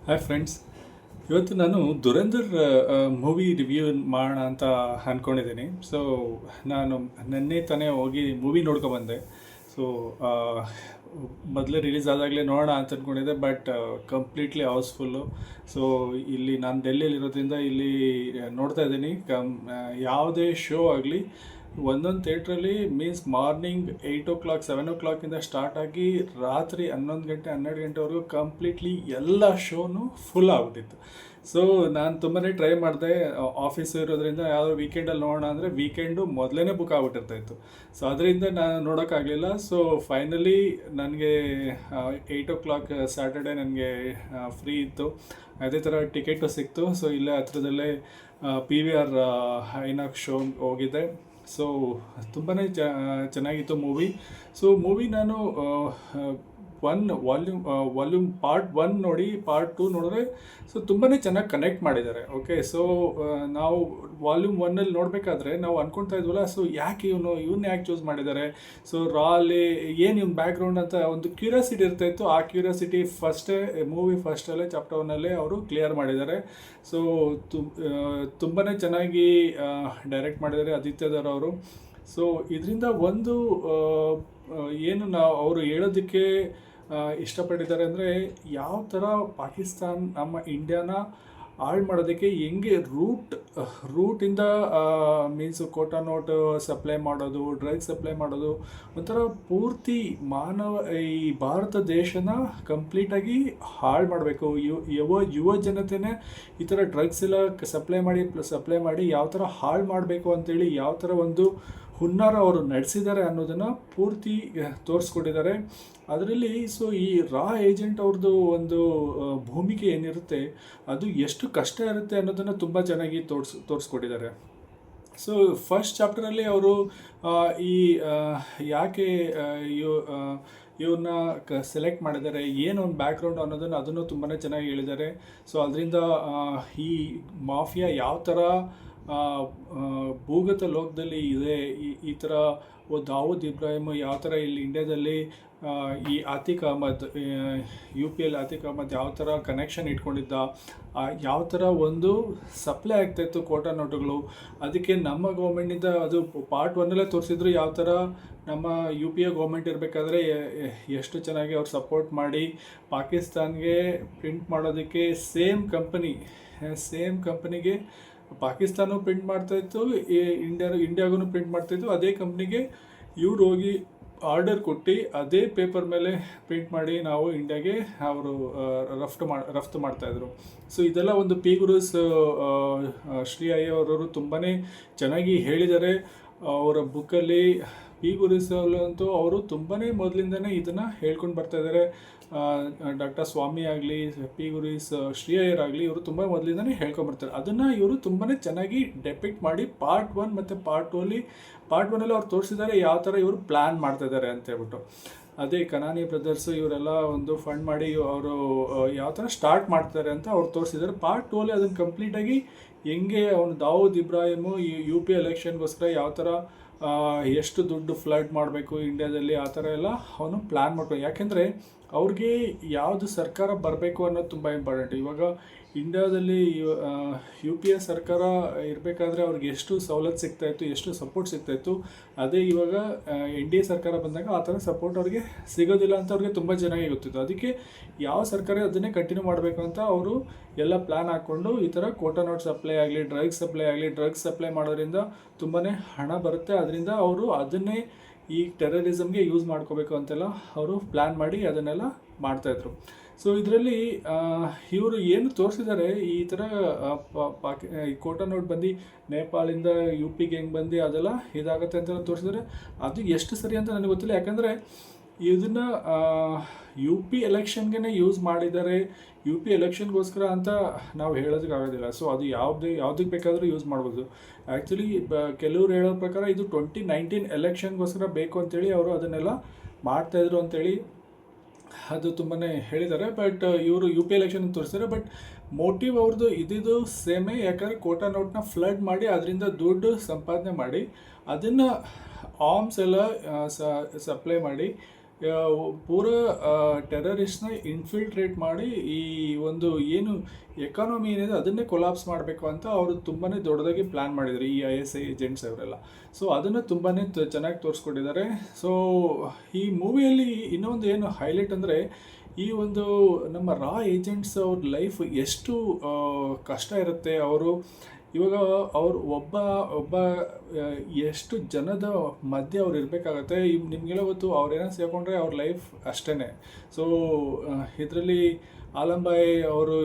Hi friends. ಇವತ್ತು ನಾನು Dhurandhar movie review ಮಾಡೋಣ ಅಂತ ಅಂದ್ಕೊಂಡಿದ್ದೀನಿ. ಸೊ ನಾನು ನಿನ್ನೆ ತಾನೇ ಹೋಗಿ ಮೂವಿ ನೋಡ್ಕೊಬಂದೆ. ಸೊ ಮೊದಲೇ ರಿಲೀಸ್ ಆದಾಗಲೇ ನೋಡೋಣ ಅಂತ ಅಂದ್ಕೊಂಡಿದ್ದೆ, ಬಟ್ ಕಂಪ್ಲೀಟ್ಲಿ ಹೌಸ್ಫುಲ್ಲು. ಸೊ ಇಲ್ಲಿ ನಾನು ಡೆಲ್ಲಿಯಲ್ಲಿರೋದ್ರಿಂದ ಇಲ್ಲಿ ನೋಡ್ತಾ ಇದ್ದೀನಿ. ಯಾವುದೇ ಶೋ ಆಗಲಿ ಒಂದೊಂದು ಥಿಯೇಟ್ರಲ್ಲಿ means morning 8 o'clock 7 o'clock start ಆಗಿ ರಾತ್ರಿ 11 ಗಂಟೆ 12 ಗಂಟೆವರೆಗೂ ಕಂಪ್ಲೀಟ್ಲಿ ಎಲ್ಲ ಶೋನು ಫುಲ್ ಆಗ್ಬಿಟ್ಟಿತ್ತು. ಸೊ ನಾನು ತುಂಬಾ ಟ್ರೈ ಮಾಡಿದೆ. ಆಫೀಸು ಇರೋದ್ರಿಂದ ಯಾವುದೋ ವೀಕೆಂಡಲ್ಲಿ ನೋಡೋಣ ಅಂದರೆ ವೀಕೆಂಡು ಮೊದಲೇ ಬುಕ್ ಆಗಿಬಿಟ್ಟಿರ್ತಾಯಿತ್ತು. ಸೊ ಅದರಿಂದ ನಾನು ನೋಡೋಕ್ಕಾಗಲಿಲ್ಲ. ಸೊ ಫೈನಲಿ ನನಗೆ 8 o'clock ಸ್ಯಾಟರ್ಡೆ ನನಗೆ ಫ್ರೀ ಇತ್ತು. ಅದೇ ಥರ ಟಿಕೆಟು ಸಿಕ್ತು. ಸೊ ಇಲ್ಲೇ ಹತ್ರದಲ್ಲೇ PVR ಐನಾಕ್ಸ್ ಶೋ ಹೋಗಿದ್ದೆ. ಸೊ ತುಂಬಾ ಚೆನ್ನಾಗಿತ್ತು ಮೂವಿ. ಸೊ ಮೂವಿ ನಾನು ವಾಲ್ಯೂಮ್ ಪಾರ್ಟ್ 1 ನೋಡಿ, ಪಾರ್ಟ್ 2 ನೋಡಿದ್ರೆ ಸೊ ತುಂಬಾ ಚೆನ್ನಾಗಿ ಕನೆಕ್ಟ್ ಮಾಡಿದ್ದಾರೆ. ಓಕೆ, ಸೊ ನಾವು ವಾಲ್ಯೂಮ್ 1 ನೋಡಬೇಕಾದ್ರೆ ನಾವು ಅಂದ್ಕೊಳ್ತಾ ಇದ್ವಲ್ಲ, ಸೊ ಯಾಕೆ ಇವನ್ನ ಯಾಕೆ ಚೂಸ್ ಮಾಡಿದ್ದಾರೆ, ಸೊ ಅಲ್ಲಿ ಏನು ಇವ್ನ ಬ್ಯಾಕ್ಗ್ರೌಂಡ್ ಅಂತ ಒಂದು ಕ್ಯೂರಿಯಾಸಿಟಿ ಇರ್ತಾಯಿತ್ತು. ಆ ಕ್ಯೂರಿಯಾಸಿಟಿ ಮೂವಿ ಫಸ್ಟಲ್ಲೇ ಚಾಪ್ಟರ್ 1 ಅವರು ಕ್ಲಿಯರ್ ಮಾಡಿದ್ದಾರೆ. ಸೊ ತುಂಬಾ ಚೆನ್ನಾಗಿ ಡೈರೆಕ್ಟ್ ಮಾಡಿದ್ದಾರೆ ಆದಿತ್ಯಧರ್ ಅವರು. ಸೊ ಇದರಿಂದ ಒಂದು ಏನು ಅವರು ಹೇಳೋದಕ್ಕೆ ಇಷ್ಟಪಟ್ಟಿದ್ದಾರೆ ಅಂದರೆ, ಯಾವ ಥರ ಪಾಕಿಸ್ತಾನ್ ನಮ್ಮ ಇಂಡಿಯಾನ ಹಾಳು ಮಾಡೋದಕ್ಕೆ ಹೆಂಗೆ ರೂಟಿಂದ ಮೀನ್ಸ್ ಕೋಟಾ ನೋಟ್ ಸಪ್ಲೈ ಮಾಡೋದು, ಡ್ರಗ್ಸ್ ಸಪ್ಲೈ ಮಾಡೋದು, ಒಂಥರ ಪೂರ್ತಿ ಈ ಭಾರತ ದೇಶನ ಕಂಪ್ಲೀಟಾಗಿ ಹಾಳು ಮಾಡಬೇಕು. ಯುವ ಜನತೆನೇ ಈ ಥರ ಡ್ರಗ್ಸ್ ಎಲ್ಲ ಸಪ್ಲೈ ಮಾಡಿ ಯಾವ ಥರ ಹಾಳು ಮಾಡಬೇಕು ಅಂತೇಳಿ ಯಾವ ಥರ ಒಂದು ಹುನ್ನಾರ ಅವರು ನಡೆಸಿದ್ದಾರೆ ಅನ್ನೋದನ್ನು ಪೂರ್ತಿ ತೋರಿಸ್ಕೊಟ್ಟಿದ್ದಾರೆ ಅದರಲ್ಲಿ. ಸೊ ಈ ಏಜೆಂಟ್ ಅವ್ರದ್ದು ಒಂದು ಭೂಮಿಕೆ ಏನಿರುತ್ತೆ, ಅದು ಎಷ್ಟು ಕಷ್ಟ ಇರುತ್ತೆ ಅನ್ನೋದನ್ನು ತುಂಬ ಚೆನ್ನಾಗಿ ತೋರಿಸ್ಕೊಟ್ಟಿದ್ದಾರೆ. ಸೊ ಫಸ್ಟ್ ಚಾಪ್ಟರಲ್ಲಿ ಅವರು ಯಾಕೆ ಇವ್ರನ್ನ ಸೆಲೆಕ್ಟ್ ಮಾಡಿದ್ದಾರೆ, ಏನು ಒಂದು ಬ್ಯಾಕ್ಗ್ರೌಂಡ್ ಅನ್ನೋದನ್ನು ಅದನ್ನು ತುಂಬಾ ಚೆನ್ನಾಗಿ ಹೇಳಿದ್ದಾರೆ. ಸೊ ಅದರಿಂದ ಈ ಮಾಫಿಯಾ ಯಾವ ಥರ ಭೂಗತ ಲೋಕದಲ್ಲಿ ಇದೆ, ಈ ಥರ ದಾವೂದ್ ಇಬ್ರಾಹಿಮ್ ಯಾವ ಥರ ಇಲ್ಲಿ ಇಂಡಿಯಾದಲ್ಲಿ ಈ ಆತಿಕ್ ಅಹಮದ್ UP ಆತಿಕ್ ಅಹಮದ್ ಯಾವ ಥರ ಕನೆಕ್ಷನ್ ಇಟ್ಕೊಂಡಿದ್ದ, ಯಾವ ಥರ ಒಂದು ಸಪ್ಲೈ ಆಗ್ತಾಯಿತ್ತು ಕೋಟಾ ನೋಟುಗಳು. ಅದಕ್ಕೆ ನಮ್ಮ ಗೌರ್ಮೆಂಟಿಂದ ಅದು ಪಾರ್ಟ್ 1 ತೋರಿಸಿದ್ರು, ಯಾವ ಥರ ನಮ್ಮ UPA ಗೌರ್ಮೆಂಟ್ ಇರಬೇಕಾದ್ರೆ ಎಷ್ಟು ಚೆನ್ನಾಗಿ ಅವ್ರು ಸಪೋರ್ಟ್ ಮಾಡಿ ಪಾಕಿಸ್ತಾನ್ಗೆ ಪ್ರಿಂಟ್ ಮಾಡೋದಕ್ಕೆ ಸೇಮ್ ಕಂಪನಿಗೆ ಪಾಕಿಸ್ತಾನ ಪ್ರಿಂಟ್ ಮಾಡ್ತಾಯಿತ್ತು, ಇಂಡಿಯಾಗೂ ಪ್ರಿಂಟ್ ಮಾಡ್ತಾಯಿತ್ತು. ಅದೇ ಕಂಪ್ನಿಗೆ ಇವ್ರು ಹೋಗಿ ಆರ್ಡರ್ ಕೊಟ್ಟು ಅದೇ ಪೇಪರ್ ಮೇಲೆ ಪ್ರಿಂಟ್ ಮಾಡಿ ನಾವು ಇಂಡಿಯಾಗೆ ಅವರು ರಫ್ತು ಮಾಡ್ತಾಯಿದ್ರು. ಸೊ ಇದೆಲ್ಲ ಒಂದು ಪಿ ಗುರುಸ್ ಶ್ರೀ ಅಯ್ಯರ್ ತುಂಬಾ ಚೆನ್ನಾಗಿ ಹೇಳಿದ್ದಾರೆ ಅವರ ಬುಕ್ಕಲ್ಲಿ. ಪಿ ಗುರುಸ್ ಅಂತೂ ಅವರು ತುಂಬಾ ಮೊದಲಿಂದನೇ ಇದನ್ನು ಹೇಳ್ಕೊಂಡು ಬರ್ತಾಯಿದ್ದಾರೆ. ಡಾಕ್ಟರ್ ಸ್ವಾಮಿ ಆಗಲಿ, ಪಿ ಗುರುಸ್ ಶ್ರೀ ಅಯ್ಯರ್ ಆಗಲಿ, ಇವರು ತುಂಬ ಮೊದಲಿಂದನೇ ಹೇಳ್ಕೊಂಬರ್ತಾರೆ. ಅದನ್ನು ಇವರು ತುಂಬಾ ಚೆನ್ನಾಗಿ ಡೆಪಿಕ್ಟ್ ಮಾಡಿ ಪಾರ್ಟ್ 1 ಮತ್ತು ಪಾರ್ಟ್ 2 ಅವ್ರು ತೋರಿಸಿದ್ದಾರೆ ಯಾವ ಥರ ಇವರು ಪ್ಲ್ಯಾನ್ ಮಾಡ್ತಾಯಿದ್ದಾರೆ ಅಂತೇಳ್ಬಿಟ್ಟು. ಅದೇ ಕನಾನಿ ಬ್ರದರ್ಸು ಇವರೆಲ್ಲ ಒಂದು ಫಂಡ್ ಮಾಡಿ ಅವರು ಯಾವ ಥರ ಸ್ಟಾರ್ಟ್ ಮಾಡ್ತಾರೆ ಅಂತ ಅವ್ರು ತೋರಿಸಿದ್ದಾರೆ. ಪಾರ್ಟ್ 2 ಅದನ್ನು ಕಂಪ್ಲೀಟಾಗಿ ಹೆಂಗೆ ಅವನು ದಾವೂದ್ ಇಬ್ರಾಹಿಮು UP ಎಲೆಕ್ಷನ್ಗೋಸ್ಕರ ಯಾವ ಥರ ಎಷ್ಟು ದುಡ್ಡು ಫ್ಲಡ್ ಮಾಡಬೇಕು ಇಂಡಿಯಾದಲ್ಲಿ, ಆ ಥರ ಎಲ್ಲ ಅವನು ಪ್ಲ್ಯಾನ್ ಮಾಡಬೇಕು. ಯಾಕೆಂದರೆ ಅವ್ರಿಗೆ ಯಾವುದು ಸರ್ಕಾರ ಬರಬೇಕು ಅನ್ನೋದು ತುಂಬ ಇಂಪಾರ್ಟೆಂಟ್. ಇವಾಗ ಇಂಡಿಯಾದಲ್ಲಿ UPA ಸರ್ಕಾರ ಇರಬೇಕಾದ್ರೆ ಅವ್ರಿಗೆ ಎಷ್ಟು ಸವಲತ್ತು ಸಿಗ್ತಾಯಿತ್ತು, ಎಷ್ಟು ಸಪೋರ್ಟ್ ಸಿಗ್ತಾಯಿತ್ತು, ಅದೇ ಇವಾಗ NDA ಸರ್ಕಾರ ಬಂದಾಗ ಆ ಥರ ಸಪೋರ್ಟ್ ಅವ್ರಿಗೆ ಸಿಗೋದಿಲ್ಲ ಅಂತ ಅವ್ರಿಗೆ ತುಂಬ ಚೆನ್ನಾಗಿ ಗೊತ್ತಿತ್ತು. ಅದಕ್ಕೆ ಯಾವ ಸರ್ಕಾರ ಅದನ್ನೇ ಕಂಟಿನ್ಯೂ ಮಾಡಬೇಕು ಅಂತ ಅವರು ಎಲ್ಲ ಪ್ಲ್ಯಾನ್ ಹಾಕ್ಕೊಂಡು ಈ ಥರ ಕೋಟಾ ನೋಟ್ ಸಪ್ಲೈ ಆಗಲಿ, ಡ್ರಗ್ಸ್ ಸಪ್ಲೈ ಮಾಡೋದ್ರಿಂದ ತುಂಬಾ ಹಣ ಬರುತ್ತೆ. ಅದರಿಂದ ಅವರು ಅದನ್ನೇ ಈ ಟೆರರಿಸಮ್ಗೆ ಯೂಸ್ ಮಾಡ್ಕೋಬೇಕು ಅಂತೆಲ್ಲ ಅವರು ಪ್ಲ್ಯಾನ್ ಮಾಡಿ ಅದನ್ನೆಲ್ಲ ಮಾಡ್ತಾಯಿದ್ರು. ಸೊ ಇದರಲ್ಲಿ ಇವರು ಏನು ತೋರಿಸಿದ್ದಾರೆ, ಈ ಥರ ಕೋಟಾ ನೋಟ್ ಬಂದು ನೇಪಾಳಿಂದ UPಗೆ ಹೆಂಗೆ ಬಂದು ಅದೆಲ್ಲ ಇದಾಗುತ್ತೆ ಅಂತ ತೋರಿಸಿದ್ದಾರೆ. ಅದು ಎಷ್ಟು ಸರಿ ಅಂತ ನನಗೆ ಗೊತ್ತಿಲ್ಲ. ಯಾಕಂದರೆ ಇದನ್ನು UP ಎಲೆಕ್ಷನ್ಗೆ ಯೂಸ್ ಮಾಡಿದ್ದಾರೆ. UP ಎಲೆಕ್ಷನ್ಗೋಸ್ಕರ ಅಂತ ನಾವು ಹೇಳೋದಕ್ಕಾಗೋದಿಲ್ಲ. ಸೊ ಅದು ಯಾವುದಕ್ಕೆ ಬೇಕಾದರೂ ಯೂಸ್ ಮಾಡ್ಬೋದು. ಆ್ಯಕ್ಚುಲಿ ಕೆಲವ್ರು ಹೇಳೋ ಪ್ರಕಾರ ಇದು 2019 ಎಲೆಕ್ಷನ್ಗೋಸ್ಕರ ಬೇಕು ಅಂತೇಳಿ ಅವರು ಅದನ್ನೆಲ್ಲ ಮಾಡ್ತಾಯಿದ್ರು ಅಂತೇಳಿ ಅದು ತುಂಬಾ ಹೇಳಿದ್ದಾರೆ. ಬಟ್ ಇವರು UP ಎಲೆಕ್ಷನ್ ತೋರಿಸ್ತಾರೆ. ಬಟ್ ಮೋಟಿವ್ ಅವ್ರದ್ದು ಇದ್ದಿದ್ದು ಸೇಮೇ. ಯಾಕಂದರೆ ಕೋಟಾ ನೋಟ್ನ ಫ್ಲಡ್ ಮಾಡಿ ಅದರಿಂದ ದುಡ್ಡು ಸಂಪಾದನೆ ಮಾಡಿ ಅದನ್ನು ಆರ್ಮ್ಸ್ ಎಲ್ಲ ಸಪ್ಲೈ ಮಾಡಿ ಪೂರ ಟೆರರಿಸ್ಟ್ನ ಇನ್ಫಿಲ್ಟ್ರೇಟ್ ಮಾಡಿ ಈ ಒಂದು ಏನು ಎಕಾನಮಿ ಏನಿದೆ ಅದನ್ನೇ ಕೊಲಾಪ್ಸ್ ಮಾಡಬೇಕು ಅಂತ ಅವರು ತುಂಬಾ ದೊಡ್ಡದಾಗಿ ಪ್ಲ್ಯಾನ್ ಮಾಡಿದರು ಈ ISI ಏಜೆಂಟ್ಸ್ ಅವರೆಲ್ಲ. ಸೊ ಅದನ್ನು ತುಂಬಾ ಚೆನ್ನಾಗಿ ತೋರಿಸ್ಕೊಟ್ಟಿದ್ದಾರೆ. ಸೊ ಈ ಮೂವಿಯಲ್ಲಿ ಇನ್ನೊಂದು ಏನು ಹೈಲೈಟ್ ಅಂದರೆ ಈ ಒಂದು ನಮ್ಮ ರಾ ಏಜೆಂಟ್ಸ್ ಅವ್ರ ಲೈಫ್ ಎಷ್ಟು ಕಷ್ಟ ಇರುತ್ತೆ. ಅವರು ಇವಾಗ ಅವ್ರು ಒಬ್ಬ ಒಬ್ಬ ಎಷ್ಟು ಜನದ ಮಧ್ಯೆ ಅವ್ರು ಇರಬೇಕಾಗತ್ತೆ. ನಿಮಗೆಲ್ಲ ಗೊತ್ತು, ಅವ್ರೇನೋ ಸೇರಿಕೊಂಡ್ರೆ ಅವ್ರ ಲೈಫ್ ಅಷ್ಟೇ. ಸೊ ಇದರಲ್ಲಿ ಆಲಂಬಾಯಿ ಅವರು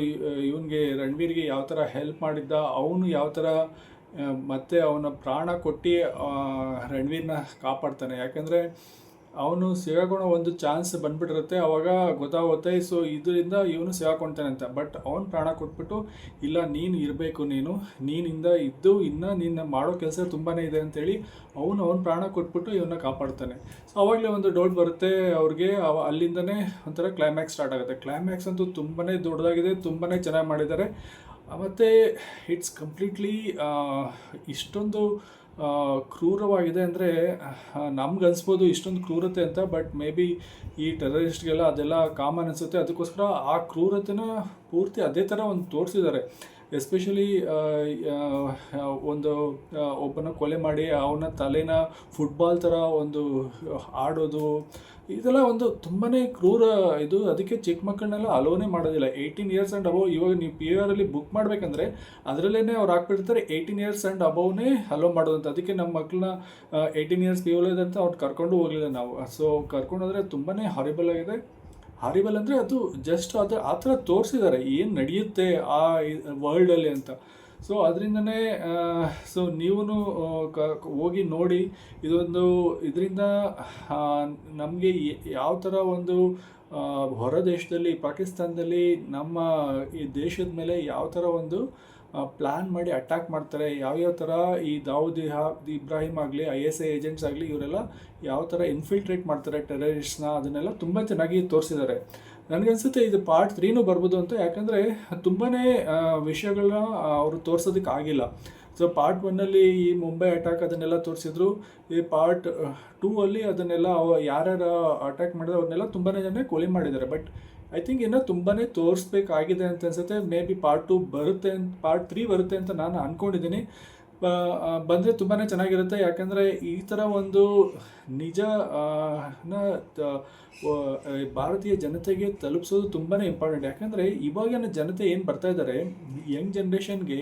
ಇವನಿಗೆ ರಣವೀರ್ಗೆ ಯಾವ ಥರ ಹೆಲ್ಪ್ ಮಾಡಿದ್ದ, ಅವನು ಯಾವ ಥರ ಮತ್ತೆ ಅವನ ಪ್ರಾಣ ಕೊಟ್ಟು ರಣವೀರ್ನ ಕಾಪಾಡ್ತಾನೆ. ಯಾಕಂದರೆ ಅವನು ಸಿಗಾಕೊಳ್ಳೋ ಒಂದು ಚಾನ್ಸ್ ಬಂದ್ಬಿಟ್ಟಿರುತ್ತೆ, ಅವಾಗ ಗೊತ್ತಾಗುತ್ತೆ. ಸೊ ಇದರಿಂದ ಇವನು ಸಿಗಾಕೊಳ್ತಾನೆ ಅಂತ. ಬಟ್ ಅವನು ಪ್ರಾಣ ಕೊಟ್ಬಿಟ್ಟು ಇಲ್ಲ ನೀನು ಇರಬೇಕು, ನೀನಿಂದ ಇದ್ದು ಇನ್ನು ನಿನ್ನ ಮಾಡೋ ಕೆಲಸ ತುಂಬಾ ಇದೆ ಅಂತೇಳಿ ಅವನು ಪ್ರಾಣ ಕೊಟ್ಬಿಟ್ಟು ಇವನ್ನ ಕಾಪಾಡ್ತಾನೆ. ಸೊ ಅವಾಗಲೇ ಒಂದು ಡೌಟ್ ಬರುತ್ತೆ ಅವ್ರಿಗೆ. ಅಲ್ಲಿಂದನೇ ಒಂಥರ ಕ್ಲೈಮ್ಯಾಕ್ಸ್ ಸ್ಟಾರ್ಟ್ ಆಗುತ್ತೆ. ಕ್ಲೈಮ್ಯಾಕ್ಸ್ ಅಂತೂ ತುಂಬಾ ದೊಡ್ಡದಾಗಿದೆ, ತುಂಬಾ ಚೆನ್ನಾಗಿ ಮಾಡಿದ್ದಾರೆ. ಮತ್ತು ಇಟ್ಸ್ ಕಂಪ್ಲೀಟ್ಲಿ ಇಷ್ಟೊಂದು ಕ್ರೂರವಾಗಿದೆ ಅಂದರೆ ನಮ್ಗೆ ಅನಿಸ್ಬೋದು ಇಷ್ಟೊಂದು ಕ್ರೂರತೆ ಅಂತ. ಬಟ್ ಮೇ ಬಿ ಈ ಟೆರರಿಸ್ಟ್ಗೆಲ್ಲ ಅದೆಲ್ಲ ಕಾಮನ್ ಅನಿಸುತ್ತೆ. ಅದಕ್ಕೋಸ್ಕರ ಆ ಕ್ರೂರತೆನ ಪೂರ್ತಿ ಅದೇ ಥರ ಒಂದು ತೋರಿಸಿದ್ದಾರೆ. ಎಸ್ಪೆಷಲಿ ಒಂದು ಒಬ್ಬನ ಕೊಲೆ ಮಾಡಿ ಅವನ ತಲೆನ ಫುಟ್ಬಾಲ್ ಥರ ಒಂದು ಆಡೋದು, ಇದೆಲ್ಲ ಒಂದು ತುಂಬಾ ಕ್ರೂರ ಇದು. ಅದಕ್ಕೆ ಚಿಕ್ಕ ಮಕ್ಕಳನ್ನೆಲ್ಲ ಅಲೋನೇ ಮಾಡೋದಿಲ್ಲ. 18 ಇಯರ್ಸ್ ಆ್ಯಂಡ್ ಅಬೌವ್. ಇವಾಗ ನೀವು PVR ಬುಕ್ ಮಾಡಬೇಕಂದ್ರೆ ಅದರಲ್ಲೇ ಅವ್ರು ಹಾಕ್ಬಿಡ್ತಾರೆ 18 ಇಯರ್ಸ್ ಆ್ಯಂಡ್ ಅಬೌವ್ನೇ ಅಲೋ ಮಾಡೋದಂತ. ಅದಕ್ಕೆ ನಮ್ಮ ಮಕ್ಕಳನ್ನ 18 ಇಯರ್ಸ್ PVR ಅಂತ ಅವ್ರು ಕರ್ಕೊಂಡು ಹೋಗಲಿಲ್ಲ ನಾವು. ಸೊ ಕರ್ಕೊಂಡು ಹೋದರೆ ತುಂಬಾ ಹಾರಿಬಲ್ ಆಗಿದೆ. ಹಾರಿಬಲ್ ಅಂದರೆ ಅದು ಜಸ್ಟ್ ಆ ಥರ ತೋರಿಸಿದ್ದಾರೆ ಏನು ನಡೆಯುತ್ತೆ ಆ ವರ್ಲ್ಡಲ್ಲಿ ಅಂತ. ಸೊ ಅದರಿಂದನೇ ಸೊ ನೀವು ಹೋಗಿ ನೋಡಿ. ಇದರಿಂದ ನಮಗೆ ಯಾವ ಥರ ಒಂದು ಹೊರ ದೇಶದಲ್ಲಿ ಪಾಕಿಸ್ತಾನದಲ್ಲಿ ನಮ್ಮ ಈ ದೇಶದ ಮೇಲೆ ಯಾವ ಥರ ಒಂದು ಪ್ಲ್ಯಾನ್ ಮಾಡಿ ಅಟ್ಯಾಕ್ ಮಾಡ್ತಾರೆ, ಯಾವ್ಯಾವ ಥರ ಈ ದಾವೂದ್ ಇಬ್ರಾಹಿಂ ಆಗಲಿ ISI ಏಜೆಂಟ್ಸ್ ಆಗಲಿ ಇವರೆಲ್ಲ ಯಾವ ಥರ ಇನ್ಫಿಲ್ಟ್ರೇಟ್ ಮಾಡ್ತಾರೆ ಟೆರರಿಸ್ಟ್ನ, ಅದನ್ನೆಲ್ಲ ತುಂಬ ಚೆನ್ನಾಗಿ ತೋರಿಸಿದ್ದಾರೆ. ನನಗನ್ಸುತ್ತೆ ಇದು ಪಾರ್ಟ್ 3 ಬರ್ಬೋದು ಅಂತ. ಯಾಕಂದರೆ ತುಂಬಾ ವಿಷಯಗಳನ್ನ ಅವರು ತೋರಿಸೋದಕ್ಕೆ ಆಗಿಲ್ಲ. ಸೊ ಪಾರ್ಟ್ 1 ಈ ಮುಂಬೈ ಅಟ್ಯಾಕ್ ಅದನ್ನೆಲ್ಲ ತೋರಿಸಿದ್ರು. ಈ ಪಾರ್ಟ್ 2 ಅದನ್ನೆಲ್ಲ ಯಾರ್ಯಾರು ಅಟ್ಯಾಕ್ ಮಾಡಿದ್ರೆ ಅವ್ರನ್ನೆಲ್ಲ ತುಂಬಾ ಜನ ಕೊಲೆ ಮಾಡಿದ್ದಾರೆ. ಬಟ್ ಐ ಥಿಂಕ್ ಇನ್ನೂ ತುಂಬಾ ತೋರಿಸ್ಬೇಕಾಗಿದೆ ಅಂತ ಅನಿಸುತ್ತೆ. ಮೇ ಬಿ ಪಾರ್ಟ್ 2 ಬರುತ್ತೆ, ಪಾರ್ಟ್ 3 ಬರುತ್ತೆ ಅಂತ ನಾನು ಅಂದ್ಕೊಂಡಿದ್ದೀನಿ. ಬಂದರೆ ತುಂಬಾ ಚೆನ್ನಾಗಿರುತ್ತೆ. ಯಾಕಂದರೆ ಈ ಥರ ಒಂದು ನಿಜನ ಭಾರತೀಯ ಜನತೆಗೆ ತಲುಪಿಸೋದು ತುಂಬಾ ಇಂಪಾರ್ಟೆಂಟ್. ಯಾಕಂದರೆ ಇವಾಗಿನ ಜನತೆ ಏನು ಬರ್ತಾ ಇದ್ದಾರೆ, ಯಂಗ್ ಜನ್ರೇಷನ್ಗೆ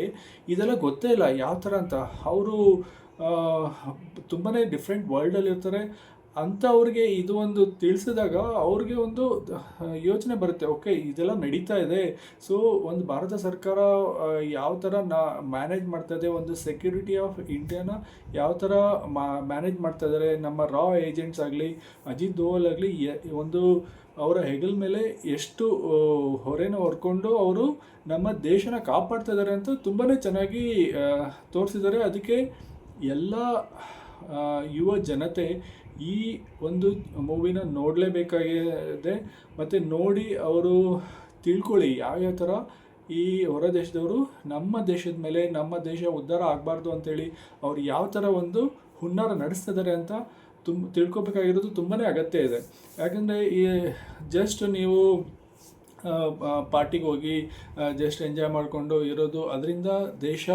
ಇದೆಲ್ಲ ಗೊತ್ತೇ ಇಲ್ಲ ಯಾವ ಥರ ಅಂತ. ಅವರು ತುಂಬಾ ಡಿಫ್ರೆಂಟ್ ವರ್ಲ್ಡಲ್ಲಿ ಇರ್ತಾರೆ ಅಂತ. ಅವ್ರಿಗೆ ಇದು ಒಂದು ತಿಳಿಸಿದಾಗ ಅವ್ರಿಗೆ ಒಂದು ಯೋಚನೆ ಬರುತ್ತೆ, ಓಕೆ ಇದೆಲ್ಲ ನಡೀತಾ ಇದೆ. ಸೊ ಒಂದು ಭಾರತ ಸರ್ಕಾರ ಯಾವ ಥರ ಮ್ಯಾನೇಜ್ ಮಾಡ್ತಾಯಿದೆ, ಒಂದು ಸೆಕ್ಯೂರಿಟಿ ಆಫ್ ಇಂಡಿಯಾನ ಯಾವ ಥರ ಮ್ಯಾನೇಜ್ ಮಾಡ್ತಾ ಇದ್ದಾರೆ. ನಮ್ಮ ರಾ ಏಜೆಂಟ್ಸ್ ಆಗಲಿ ಅಜಿತ್ ದೋವಲ್ ಆಗಲಿ ಒಂದು ಅವರ ಹೆಗಲ ಮೇಲೆ ಎಷ್ಟು ಹೊರೆನ ಹೊರ್ಕೊಂಡು ಅವರು ನಮ್ಮ ದೇಶನ ಕಾಪಾಡ್ತಾ ಇದ್ದಾರೆ ಅಂತ ತುಂಬಾ ಚೆನ್ನಾಗಿ ತೋರಿಸಿದ್ದಾರೆ. ಅದಕ್ಕೆ ಎಲ್ಲ ಯುವ ಜನತೆ ಈ ಒಂದು ಮೂವಿನ ನೋಡಲೇಬೇಕಾಗಿದೆ. ಮತ್ತು ನೋಡಿ ಅವರು ತಿಳ್ಕೊಳ್ಳಿ ಯಾವ್ಯಾವ ಥರ ಈ ಹೊರ ದೇಶದವರು ನಮ್ಮ ದೇಶದ ಮೇಲೆ, ನಮ್ಮ ದೇಶ ಉದ್ಧಾರ ಆಗಬಾರ್ದು ಅಂತೇಳಿ ಅವ್ರು ಯಾವ ಥರ ಒಂದು ಹುನ್ನಾರ ನಡೆಸ್ತಿದ್ದಾರೆ ಅಂತ ತಿಳ್ಕೊಬೇಕಾಗಿರೋದು ತುಂಬಾ ಅಗತ್ಯ ಇದೆ. ಯಾಕಂದರೆ ಈ ಜಸ್ಟ್ ನೀವು ಪಾರ್ಟಿಗೆ ಹೋಗಿ ಜಸ್ಟ್ ಎಂಜಾಯ್ ಮಾಡಿಕೊಂಡು ಇರೋದು, ಅದರಿಂದ ದೇಶ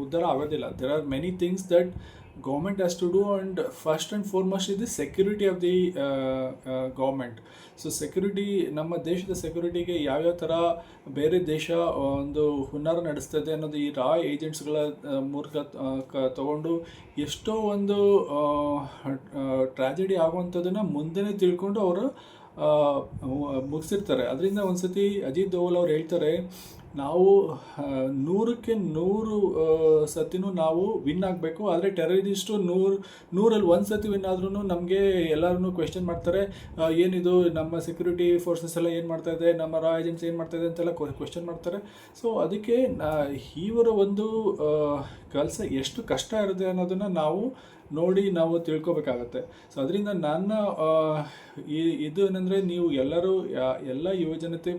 ಉದ್ಧಾರ ಆಗೋದಿಲ್ಲ. There are many things that government has to do, and first and foremost is the security of the government. So security, ನಮ್ಮ ದೇಶದ ಸೆಕ್ಯೂರಿಟಿಗೆ ಯಾವ್ಯಾವ ಥರ ಬೇರೆ ದೇಶ ಒಂದು ಹುನ್ನಾರ ನಡೆಸ್ತದೆ ಅನ್ನೋದು ಈ ರಾ ಏಜೆಂಟ್ಸ್ಗಳ ಮೂಲಕ ತಗೊಂಡು ಎಷ್ಟೋ ಒಂದು ಟ್ರ್ಯಾಜಿಡಿ ಆಗುವಂಥದ್ದನ್ನು ಮುಂದೆನೇ ತಿಳ್ಕೊಂಡು ಅವರು ಮುಗಿಸಿರ್ತಾರೆ. ಅದರಿಂದ ಒಂದು ಸತಿ ಅಜಿತ್ ದೋವಲ್ ಅವ್ರು ಹೇಳ್ತಾರೆ, ನಾವು 100ಕ್ಕೆ 100 ಸತಿನೂ ನಾವು ವಿನ್ ಆಗಬೇಕು. ಆದರೆ ಟೆರರಿಸ್ಟು 100ರಲ್ಲಿ 1 ಸತಿ ವಿನ್ ಆದ್ರೂ ನಮಗೆ ಎಲ್ಲರೂ ಕ್ವೆಶ್ಚನ್ ಮಾಡ್ತಾರೆ, ಏನಿದು ನಮ್ಮ ಸೆಕ್ಯೂರಿಟಿ ಫೋರ್ಸಸ್ ಎಲ್ಲ ಏನು ಮಾಡ್ತಾಯಿದೆ, ನಮ್ಮ ರಾ ಏಜೆನ್ಸಿ ಏನು ಮಾಡ್ತಾಯಿದೆ ಅಂತೆಲ್ಲ ಕ್ವೆಶ್ಚನ್ ಮಾಡ್ತಾರೆ. ಸೊ ಅದಕ್ಕೆ ಇವರ ಒಂದು ಕೆಲಸ ಎಷ್ಟು ಕಷ್ಟ ಇರುತ್ತೆ ಅನ್ನೋದನ್ನು ನಾವು ತಿಳ್ಕೊಬೇಕಾಗತ್ತೆ. ಸೊ ಅದರಿಂದ ನನ್ನ ಇದು ಏನಂದರೆ, ನೀವು ಎಲ್ಲರೂ ಎಲ್ಲ ಯುವಜನತೆ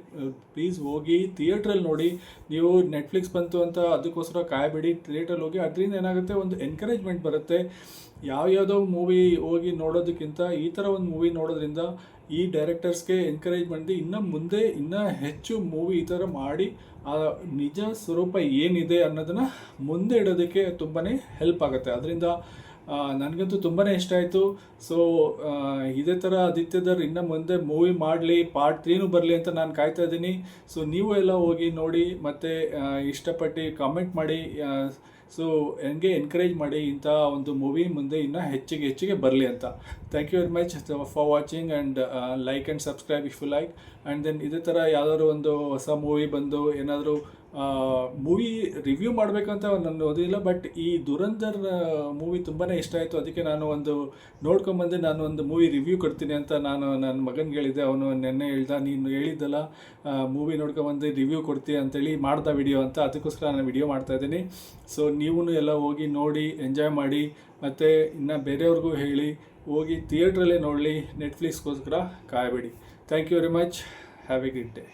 ಪ್ಲೀಸ್ ಹೋಗಿ ಥಿಯೇಟ್ರಲ್ಲಿ ನೋಡಿ. ನೋಡಿ. ನೀವು ನೆಟ್ಫ್ಲಿಕ್ಸ್ ಬಂತು ಅಂತ ಅದಕ್ಕೋಸ್ಕರ ಕಾಯಬೇಡಿ, ಥಿಯೇಟ್ರಲ್ಲಿ ಹೋಗಿ. ಅದರಿಂದ ಏನಾಗುತ್ತೆ, ಒಂದು ಎನ್ಕರೇಜ್ಮೆಂಟ್ ಬರುತ್ತೆ. ಯಾವುದೋ ಮೂವಿ ಹೋಗಿ ನೋಡೋದಕ್ಕಿಂತ ಈ ಥರ ಒಂದು ಮೂವಿ ನೋಡೋದ್ರಿಂದ ಈ ಡೈರೆಕ್ಟರ್ಸ್ಗೆ ಎನ್ಕರೇಜ್ ಮಾಡಿ ಇನ್ನೂ ಮುಂದೆ ಇನ್ನೂ ಹೆಚ್ಚು ಮೂವಿ ಈ ಥರ ಮಾಡಿ ಆ ನಿಜ ಸ್ವರೂಪ ಏನಿದೆ ಅನ್ನೋದನ್ನು ಮುಂದೆ ಇಡೋದಕ್ಕೆ ತುಂಬಾ ಹೆಲ್ಪ್ ಆಗುತ್ತೆ. ಅದರಿಂದ ನನಗಂತೂ ತುಂಬಾ ಇಷ್ಟ ಆಯಿತು. ಸೊ ಇದೇ ಥರ ಆದಿತ್ಯದರ್ ಇನ್ನು ಮುಂದೆ ಮೂವಿ ಮಾಡಲಿ, ಪಾರ್ಟ್ 3 ಬರಲಿ ಅಂತ ನಾನು ಕಾಯ್ತಾ ಇದ್ದೀನಿ. ಸೊ ನೀವು ಎಲ್ಲ ಹೋಗಿ ನೋಡಿ ಮತ್ತು ಇಷ್ಟಪಟ್ಟು ಕಾಮೆಂಟ್ ಮಾಡಿ. ಸೊ ನನಗೆ ಎನ್ಕರೇಜ್ ಮಾಡಿ ಇಂಥ ಒಂದು ಮೂವಿ ಮುಂದೆ ಇನ್ನೂ ಹೆಚ್ಚಿಗೆ ಬರಲಿ ಅಂತ. Thank you very much for watching and like and subscribe if you like. And then ಇದೇ ಥರ ಯಾವುದಾದ್ರು ಒಂದು ಹೊಸ ಮೂವಿ ಬಂದು ಏನಾದರೂ ಮೂವಿ ರಿವ್ಯೂ ಮಾಡಬೇಕಂತ ನನ್ನ ಓದಿಲ್ಲ, ಬಟ್ ಈ ದುರಂಧರ್ ಮೂವಿ ತುಂಬಾ ಇಷ್ಟ ಆಯಿತು. ಅದಕ್ಕೆ ನಾನು ಒಂದು ನೋಡ್ಕೊಂಬಂದು ನಾನು ಒಂದು ಮೂವಿ ರಿವ್ಯೂ ಕೊಡ್ತೀನಿ ಅಂತ ನಾನು ನನ್ನ ಮಗನಿಗೆ ಹೇಳಿದ್ದೆ. ಅವನು ನೆನ್ನೆ ಹೇಳ್ದ, ನೀನು ಹೇಳಿದ್ದಲ್ಲ ಮೂವಿ ನೋಡ್ಕೊಂಬಂದು ರಿವ್ಯೂ ಕೊಡ್ತೀಯ ಅಂತೇಳಿ ಮಾಡ್ದ ವಿಡಿಯೋ ಅಂತ. ಅದಕ್ಕೋಸ್ಕರ ನಾನು ವಿಡಿಯೋ ಮಾಡ್ತಾಯಿದ್ದೀನಿ. ಸೊ ನೀವು ಎಲ್ಲ ಹೋಗಿ ನೋಡಿ ಎಂಜಾಯ್ ಮಾಡಿ, ಮತ್ತು ಇನ್ನು ಬೇರೆಯವ್ರಿಗೂ ಹೇಳಿ ಹೋಗಿ ಥಿಯೇಟ್ರಲ್ಲೇ ನೋಡಲಿ, ನೆಟ್ಫ್ಲಿಕ್ಸ್ಗೋಸ್ಕರ ಕಾಯಬೇಡಿ. Thank you very much. Have a good day.